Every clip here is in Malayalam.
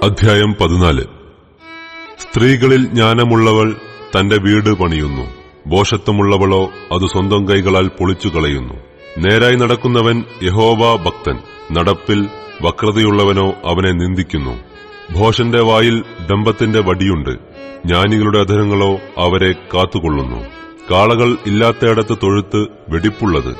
അധ്യായം 14. സ്ത്രീകളിൽ ജ്ഞാനമുള്ളവൾ തന്റെ വീട് പണിയുന്നു, ഭോഷത്വമുള്ളവളോ അത് സ്വന്തം കൈകളാൽ പൊളിച്ചുകളയുന്നു. നേരായി നടക്കുന്നവൻ യഹോവ ഭക്തൻ, നടപ്പിൽ വക്രതയുള്ളവനോ അവനെ നിന്ദിക്കുന്നു. ഭോഷന്റെ വായിൽ ഡംഭത്തിന്റെ വടിയുണ്ട്, ജ്ഞാനികളുടെ അധരങ്ങളോ അവരെ കാത്തുകൊള്ളുന്നു. കാളകൾ ഇല്ലാത്തയിടത്ത് തൊഴുത്ത് വെടിപ്പുള്ളത്,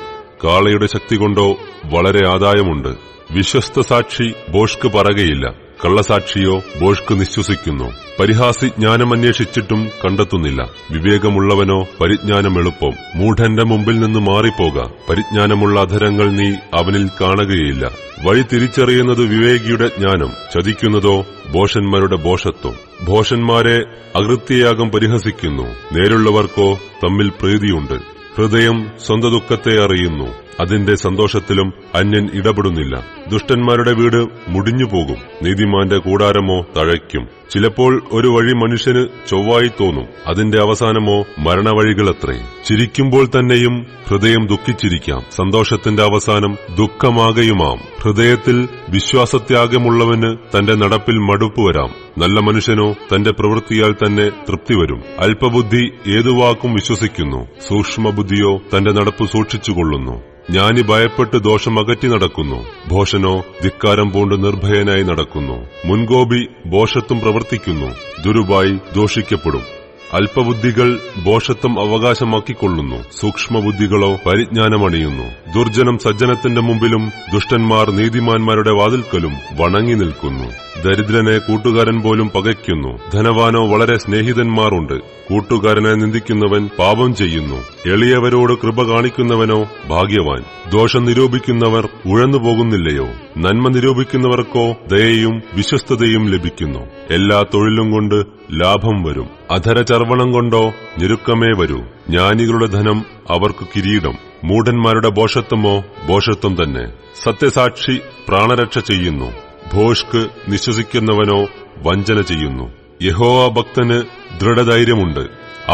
കാളയുടെ ശക്തി കൊണ്ടോ വളരെ ആദായമുണ്ട്. വിശ്വസ്ത സാക്ഷി ഭോഷ്ക് പറകയില്ല, കള്ളസാക്ഷിയോ ഭോഷ്ക് നിശ്വസിക്കുന്നു. പരിഹാസി ജ്ഞാനം അന്വേഷിച്ചിട്ടും കണ്ടെത്തുന്നില്ല, വിവേകമുള്ളവനോ പരിജ്ഞാനം എളുപ്പം. മൂഢന്റെ മുമ്പിൽ നിന്ന് മാറിപ്പോക, പരിജ്ഞാനമുള്ള അധരങ്ങൾ നീ അവനിൽ കാണുകയില്ല. വഴി തിരിച്ചറിയുന്നത് വിവേകിയുടെ ജ്ഞാനം, ചതിക്കുന്നതോ ഭോഷന്മാരുടെ ഭോഷത്വം. ഭോഷന്മാരെ അകൃത്യയാഗം പരിഹസിക്കുന്നു, നേരുള്ളവർക്കോ തമ്മിൽ പ്രീതിയുണ്ട്. ഹൃദയം സ്വന്ത ദുഃഖത്തെ അറിയുന്നു, അതിന്റെ സന്തോഷത്തിലും അന്യൻ ഇടപെടുന്നില്ല. ദുഷ്ടന്മാരുടെ വീട് മുടിഞ്ഞുപോകും, നീതിമാന്റെ കൂടാരമോ തഴയ്ക്കും. ചിലപ്പോൾ ഒരു വഴി മനുഷ്യന് ചൊവ്വായി തോന്നും, അതിന്റെ അവസാനമോ മരണവഴികളത്രേ. ചിരിക്കുമ്പോൾ തന്നെയും ഹൃദയം ദുഃഖിച്ചിരിക്കാം, സന്തോഷത്തിന്റെ അവസാനം ദുഃഖമാകയുമാം. ഹൃദയത്തിൽ വിശ്വാസത്യാഗമുള്ളവന് തന്റെ നടപ്പിൽ മടുപ്പ് വരാം, നല്ല മനുഷ്യനോ തന്റെ പ്രവൃത്തിയാൽ തന്നെ തൃപ്തി വരും. അല്പബുദ്ധി ഏതു വാക്കും വിശ്വസിക്കുന്നു, സൂക്ഷ്മബുദ്ധിയോ തന്റെ നടപ്പ് സൂക്ഷിച്ചുകൊള്ളുന്നു. ജ്ഞാനി ഭയപ്പെട്ട് ദോഷം അകറ്റി നടക്കുന്നു, ഭോഷനോ ധിക്കാരം പൂണ്ട് നിർഭയനായി നടക്കുന്നു. മുൻകോപി ഭോഷത്വം പ്രവർത്തിക്കുന്നു, ദുരുപായി ദോഷിക്കപ്പെടും. അല്പബുദ്ധികൾ ഭോഷത്വം അവകാശമാക്കിക്കൊള്ളുന്നു, സൂക്ഷ്മബുദ്ധികളോ പരിജ്ഞാനമണിയുന്നു. ദുർജനം സജ്ജനത്തിന്റെ മുമ്പിലും ദുഷ്ടന്മാർ നീതിമാന്മാരുടെ വാതിൽക്കലും വണങ്ങി നിൽക്കുന്നു. ദരിദ്രനെ കൂട്ടുകാരൻ പോലും പകയ്ക്കുന്നു, ധനവാനോ വളരെ സ്നേഹിതന്മാരുണ്ട്. കൂട്ടുകാരനെ നിന്ദിക്കുന്നവൻ പാപം ചെയ്യുന്നു, എളിയവരോട് കൃപ കാണിക്കുന്നവനോ ഭാഗ്യവാൻ. ദോഷം നിരൂപിക്കുന്നവർ ഉഴന്നുപോകുന്നില്ലയോ? നന്മ നിരൂപിക്കുന്നവർക്കോ ദയയും വിശ്വസ്തതയും ലഭിക്കുന്നു. എല്ലാ തൊഴിലും കൊണ്ട് ലാഭം വരും, അധരചർവണം കൊണ്ടോ ഞെരുക്കമേ വരൂ. ജ്ഞാനികളുടെ ധനം അവർക്ക് കിരീടം, മൂഢന്മാരുടെ ഭോഷത്വമോ ഭോഷത്വം തന്നെ. സത്യസാക്ഷി പ്രാണരക്ഷ ചെയ്യുന്നു, ഭോഷ്ക് നിശ്വസിക്കുന്നവനോ വഞ്ചന ചെയ്യുന്നു. യഹോവ ഭക്തന് ദൃഢധൈര്യമുണ്ട്,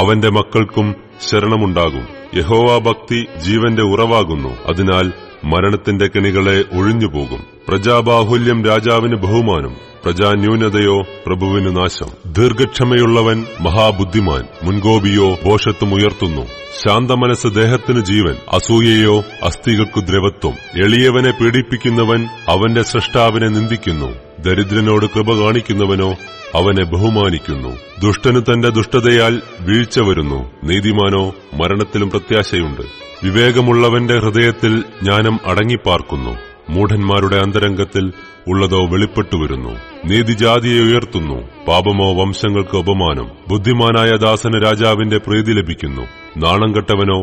അവന്റെ മക്കൾക്കും ശരണമുണ്ടാകും. യഹോവ ഭക്തി ജീവന്റെ ഉറവാകുന്നു, അതിനാൽ മരണത്തിന്റെ കെണികളെ ഒഴിഞ്ഞുപോകും. പ്രജാബാഹുല്യം രാജാവിന് ബഹുമാനം, പ്രജാന്യൂനതയോ പ്രഭുവിന് നാശം. ദീർഘക്ഷമയുള്ളവൻ മഹാബുദ്ധിമാൻ, മുൻകോപിയോ ഭോഷത്വം ഉയർത്തുന്നു. ശാന്തമനസ് ദേഹത്തിന് ജീവൻ, അസൂയയോ അസ്ഥികൾക്കു ദ്രവത്വം. എളിയവനെ പീഡിപ്പിക്കുന്നവൻ അവന്റെ സ്രഷ്ടാവിനെ നിന്ദിക്കുന്നു, ദരിദ്രനോട് കൃപ കാണിക്കുന്നവനോ അവനെ ബഹുമാനിക്കുന്നു. ദുഷ്ടന് തന്റെ ദുഷ്ടതയാൽ വീഴ്ച വരുന്നു, നീതിമാനോ മരണത്തിലും പ്രത്യാശയുണ്ട്. വിവേകമുള്ളവന്റെ ഹൃദയത്തിൽ ജ്ഞാനം അടങ്ങിപ്പാർക്കുന്നു, മൂഢന്മാരുടെ അന്തരംഗത്തിൽ ഉള്ളതോ വെളിപ്പെട്ടുവരുന്നു. നീതി ജാതിയെ ഉയർത്തുന്നു, പാപമോ വംശങ്ങൾക്ക് അപമാനം. ബുദ്ധിമാനായ ദാസന് രാജാവിന്റെ പ്രീതി ലഭിക്കുന്നു, നാണം കെട്ടവനോ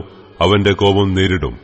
അവന്റെ കോപം നേരിടും.